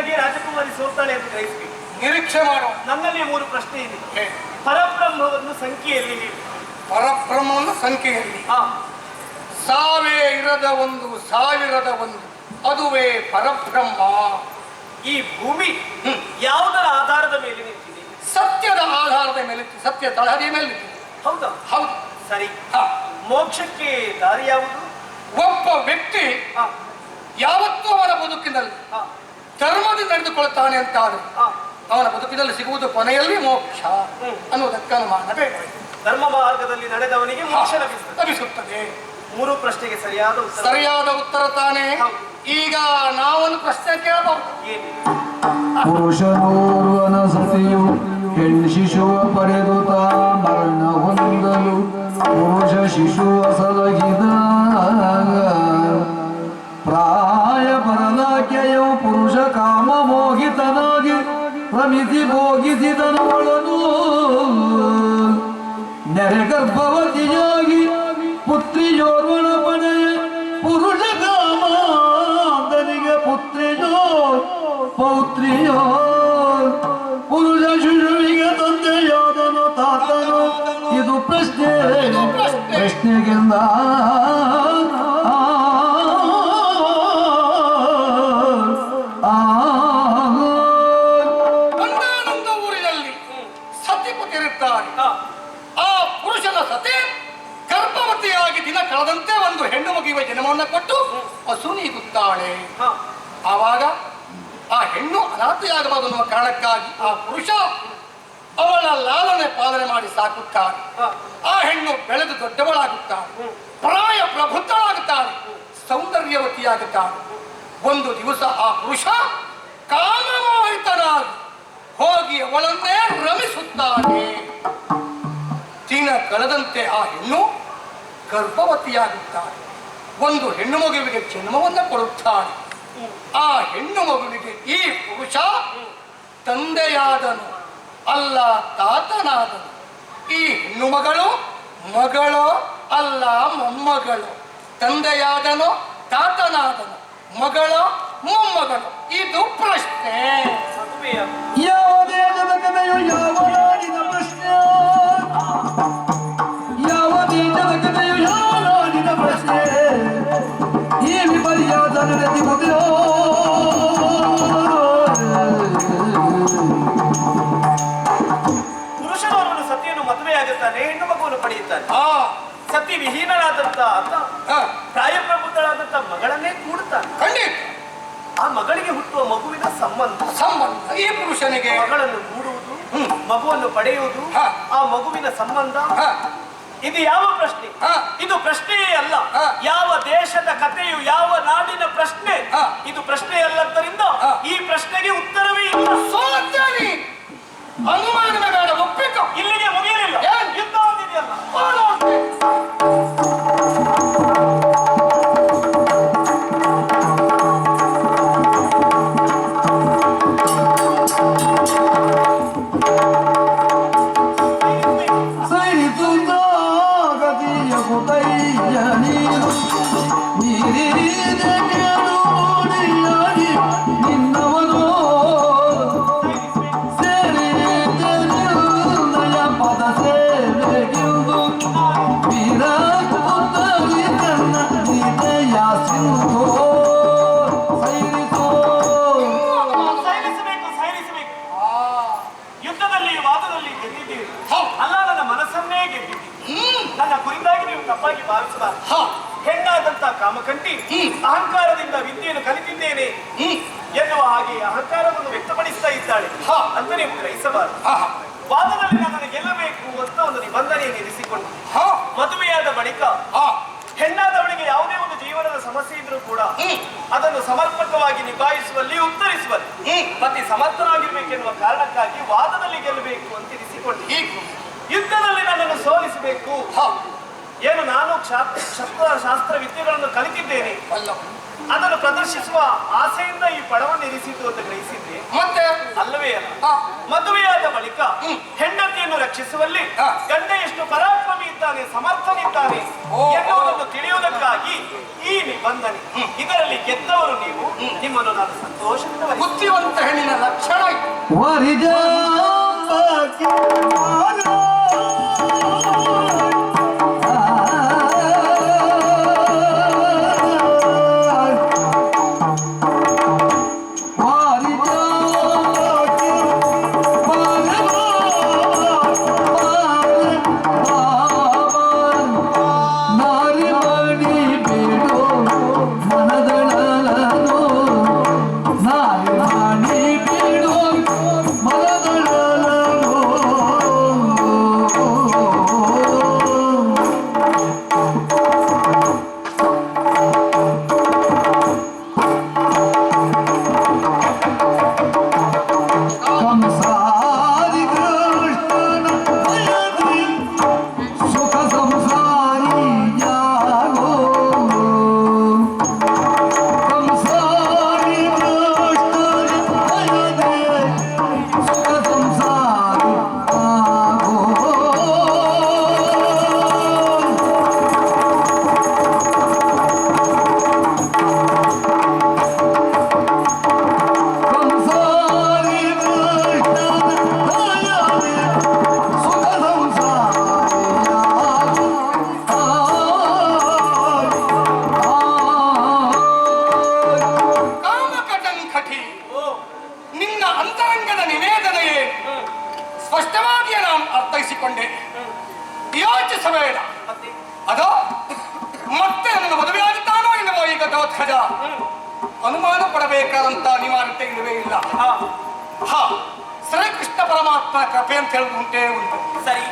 ಇದರಿಂದಾಗಿ ರಾಜಕುಮಾರಿ ಸೋಲ್ತಾಳೆ ಅಂತ ಗ್ರಹಿಸಬೇಕು. ನಿರೀಕ್ಷೆ ಮಾಡು. ನನ್ನಲ್ಲಿ 3 ಪ್ರಶ್ನೆ ಇದೆ. ಪರಬ್ರಹ್ಮವನ್ನು ಸಂಖ್ಯೆಯಲ್ಲಿ ಹೇಳಿ. ಪರಬ್ರಹ್ಮವನ್ನು ಸಂಖ್ಯೆಯಲ್ಲಿ ಸಾವೇ ಇರದ ಒಂದು, ಸಾವಿರದ ಒಂದು, ಅದುವೇ ಪರಬ್ರಹ್ಮ. ಈ ಭೂಮಿ ಯಾವುದರ ಆಧಾರದ ಮೇಲೆ ನಿಂತಿದೆ? ಸತ್ಯದ ಆಧಾರದ ಮೇಲೆ, ಸತ್ಯ ತಳಹದಿಯ ಮೇಲೆ ನಿಂತಿದೆ. ಹೌದಾ? ಹೌದು. ಸರಿ. ಮೋಕ್ಷಕ್ಕೆ ದಾರಿ ಯಾವುದು? ಒಬ್ಬ ವ್ಯಕ್ತಿ ಯಾವತ್ತೂ ಅವನ ಬದುಕಿನಲ್ಲಿ ಧರ್ಮದಿಂದ ನಡೆದುಕೊಳ್ಳುತ್ತಾನೆ ಅಂತಾದ್ರೆ ಅವನ ಬದುಕಿನಲ್ಲಿ ಸಿಗುವುದು ಕೊನೆಯಲ್ಲಿ ಮೋಕ್ಷ ಅನ್ನುವುದಕ್ಕೆ ಮಾಡಬೇಡ. ಧರ್ಮ ಮಾರ್ಗದಲ್ಲಿ ನಡೆದವನಿಗೆ ಮೋಕ್ಷ ಲಭಿಸುತ್ತದೆ. 3 ಪ್ರಶ್ನೆಗೆ ಸರಿಯಾದ ಉತ್ತರ ತಾನೇ. ಈಗ ನಾವೊಂದು ಪ್ರಶ್ನೆ ಕೇಳಬಹುದು. ಪುರುಷನೋರ್ವನ ಸತಿಯು ಹೆಣ್ಣು ಶಿಶುವ ಪಡೆದು ಮರಣ ಹೊಂದಲು ಪುರುಷ ಶಿಶುವ ಸಲಗಿದ ಪ್ರಾಯ ಪರದಾಖ್ಯಯು ಪುರುಷ ಕಾಮ ಮೋಹಿತನಾಗಿ ಪ್ರಮಿತಿ ಭೋಗಿಸಿದನವಳನು ನೆರೆ ಗರ್ಭವತಿಯಾಗಿ ಪುತ್ರಿಯೋರ್ವಣ ಪಡೆಯ ಪುರುಷ ಕಾಮಾಂತನಿಗೆ ಪುತ್ರಿಯೋ ಪೌತ್ರಿಯೋ ಪುರುಷ ಶಿಶುವಿಗೆ ತಂದೆಯಾದನು ತಾತನು. ಇದು ಪ್ರಶ್ನೆಗಿಂದ ಒಂದಾನೊಂದು ಊರಿನಲ್ಲಿ ಸತಿಪತಿರುತ್ತಾರೆ. ಆ ಪುರುಷನ ಸತಿ ಗರ್ಭವತಿಯಾಗಿ ದಿನ ಕಳೆದಂತೆ ಒಂದು ಹೆಣ್ಣು ಮಗುವಿಗೆ ಜನ್ಮವನ್ನು ಕೊಟ್ಟು ಅಸುನೀಗುತ್ತಾಳೆ. ಆವಾಗ ಆ ಹೆಣ್ಣು ಅನಾಥೆಯಾಗಬಾರದು ಅನ್ನುವ ಕಾರಣಕ್ಕಾಗಿ ಆ ಪುರುಷ ಅವಳ ಲಾಲನೆ ಪಾಲನೆ ಮಾಡಿ ಸಾಕುತ್ತಾನೆ. ಆ ಹೆಣ್ಣು ಬೆಳೆದು ದೊಡ್ಡವಳಾಗುತ್ತಾಳೆ, ಪ್ರಾಯ ಪ್ರಬುದ್ಧಳಾಗುತ್ತಾಳೆ, ಸೌಂದರ್ಯವತಿಯಾಗುತ್ತಾಳೆ. ಒಂದು ದಿವಸ ಆ ಪುರುಷ ಕಾಮಮೋಹಿತನಾಗಿ ಹೋಗಿ ಅವಳನ್ನೇ ರಮಿಸುತ್ತಾನೆ. ದಿನ ಕಳೆದಂತೆ ಆ ಹೆಣ್ಣು ಗರ್ಭವತಿಯಾಗುತ್ತಾಳೆ. ಒಂದು ಹೆಣ್ಣು ಮಗುವಿಗೆ ಜನ್ಮವನ್ನು ಕೊಡುತ್ತಾಳೆ. ಆ ಹೆಣ್ಣು ಮಗುವಿಗೆ ಈ ಪುರುಷ ತಂದೆಯಾದನು, ಅಲ್ಲ ತಾತನಾದನು. ಈ ಹೆಣ್ಣು ಮಗಳು ಮಗಳು ಅಲ್ಲ ಮೊಮ್ಮಗಳು. ತಂದೆಯಾದನು, ತಾತನಾದನು, ಮಗಳು ಮೊಮ್ಮಗಳು. ಇದು ಪ್ರಶ್ನೆ. ಯಾವ ದೇಶದ ಕಥೆಯು ಯಾವ ನಾಡಿನ ಪ್ರಶ್ನೆ? ಯಾವ ದೇಶದ ಕಥೆಯು ಯಾವ ನಾಡಿನ ಪ್ರಶ್ನೆ? ಈ ವಿಪರ್ಯಾಸ ನಡೆದಿರುವುದೋ ಪುರುಷನವರನ್ನು ಸತಿಯನ್ನು ಮದುವೆಯಾಗುತ್ತಾನೆ, ಹೆಣ್ಣು ಮಗುವನ್ನು ಪಡೆಯುತ್ತಾನೆ. ಸತಿ ವಿಹೀನರಾದಂತ ಪ್ರಾಯಪ್ರಬುದ್ಧಳಾದಂತ ಮಗಳನ್ನೇ ಕೂಡುತ್ತಾನೆ. ಖಂಡಿತ ಆ ಮಗಳಿಗೆ ಹುಟ್ಟುವ ಮಗುವಿನ ಸಂಬಂಧ ಈ ಪುರುಷನಿಗೆ ಮಗಳನ್ನು ಕೂಡುವುದು, ಮಗುವನ್ನು ಪಡೆಯುವುದು, ಆ ಮಗುವಿನ ಸಂಬಂಧ. ಇದು ಯಾವ ಪ್ರಶ್ನೆ? ಇದು ಪ್ರಶ್ನೆಯೇ ಅಲ್ಲ. ಯಾವ ದೇಶದ ಕಥೆಯು ಯಾವ ನಾಡಿನ ಪ್ರಶ್ನೆ? ಇದು ಪ್ರಶ್ನೆ ಅಲ್ಲದ್ದರಿಂದ ಈ ಪ್ರಶ್ನೆಗೆ ಉತ್ತರವೇ ಇಲ್ಲ. ಅನುಮಾನವೇ ಬೇಡ, ಒಪ್ಪಿಕೋ. ಇಲ್ಲಿಗೆ ಮುಗಿಯಲಿಲ್ಲ, ಯುದ್ಧ ಹೊಂದಿದೆಯಲ್ಲ. ಯುದ್ಧದಲ್ಲಿ ವಾದದಲ್ಲಿ ಗೆದ್ದಿದ್ದೀರಿ, ಅಲ್ಲ ನನ್ನ ಮನಸ್ಸನ್ನೇ ಗೆದ್ದಿದ್ದೀರಿ. ನನ್ನ ಕುರಿತಾಗಿ ನೀವು ತಪ್ಪಾಗಿ ಭಾವಿಸಬಾರದು. ಹೆಣ್ಣಾದಂತ ಕಾಮಕಂಠಿ ಅಹಂಕಾರದಿಂದ ವಿದ್ಯೆಯನ್ನು ಕಲಿತಿದ್ದೇನೆ ಎನ್ನುವ ಹಾಗೆ ಅಹಂಕಾರವನ್ನು ವ್ಯಕ್ತಪಡಿಸ್ತಾ ಇದ್ದಾಳೆ ಅಂತ ನೀವು ಗ್ರಹಿಸಬಾರದು. ವಾದದಲ್ಲಿ ನನ್ನನ್ನು ಗೆಲ್ಲಬೇಕು ಅಂತ ಒಂದು ನಿಬಂಧನೆಯನ್ನು ಇರಿಸಿಕೊಂಡು ಮದುವೆಯಾದ ಬಳಿಕ ಹೆಣ್ಣಾದವಳಿಗೆ ಯಾವುದೇ ಒಂದು ಜೀವನದ ಸಮಸ್ಯೆ ಇದ್ರೂ ಕೂಡ ಅದನ್ನು ಸಮರ್ಪಕವಾಗಿ ನಿಭಾಯಿಸುವಲ್ಲಿ, ಉತ್ತರಿಸುವಲ್ಲಿ ಪತಿ ಸಮರ್ಥನಾಗಿರ್ಬೇಕೆನ್ನುವ ಕಾರಣಕ್ಕಾಗಿ ವಾದದಲ್ಲಿ ಗೆಲ್ಲಬೇಕು ಅಂತ ಇರಿಸಿಕೊಂಡು ಯುದ್ಧದಲ್ಲಿ ನನ್ನನ್ನು ಸೋಲಿಸಬೇಕು. ಏನು ನಾನು ಶಾಸ್ತ್ರ ವಿದ್ಯೆಗಳನ್ನು ಕಲಿತಿದ್ದೇನೆ, ಅದನ್ನು ಪ್ರದರ್ಶಿಸುವ ಆಸೆಯಿಂದ ಈ ಪಡವನ್ನು ಇರಿಸಿದ್ದು ಅಂತ ಗ್ರಹಿಸಿದ್ದೆ. ಮತ್ತೆ ಅಲ್ಲವೇ ಅಲ್ಲ, ಮದುವೆಯಾದ ಬಳಿಕ ಹೆಂಡತಿಯನ್ನು ರಕ್ಷಿಸುವಲ್ಲಿ ಗಂಡ ಎಷ್ಟು ಪರಾಕ್ರಮಿ ಶಕ್ತನಿದ್ದಾನೆ, ಸಮರ್ಥನಿದ್ದಾನೆ ಎನ್ನುವುದನ್ನು ತಿಳಿಯುವುದಕ್ಕಾಗಿ ಈ ನಿಬಂಧನೆ. ಇದರಲ್ಲಿ ಗೆದ್ದವರು ನೀವು, ನಿಮ್ಮನ್ನು ನಾನು ಸಂತೋಷದಿಂದ ಬುದ್ಧಿವಂತ ಹೆಣ್ಣಿನ ಲಕ್ಷಣ ಇತ್ತು. ಸ್ಪಷ್ಟವಾಗಿ ನಾನು ಅರ್ಥೈಸಿಕೊಂಡೆ. ಯೋಚಿಸಬೇಡ. ಅದು ಮತ್ತೆ ನನ್ನ ಮದುವೆಯಾಗುತ್ತಾನೋ ಇಲ್ಲವೋ ಈಗ ಘಟೋತ್ಕಚ ಅನುಮಾನ ಪಡಬೇಕಾದಂತ ಅನಿವಾರ್ಯತೆ ಇಲ್ಲವೇ ಇಲ್ಲ. ಶ್ರೀಕೃಷ್ಣ ಪರಮಾತ್ಮ ಕೃಪೆ ಅಂತ ಹೇಳುದು ಉಂಟೇ ಉಂಟು. ಸರಿ,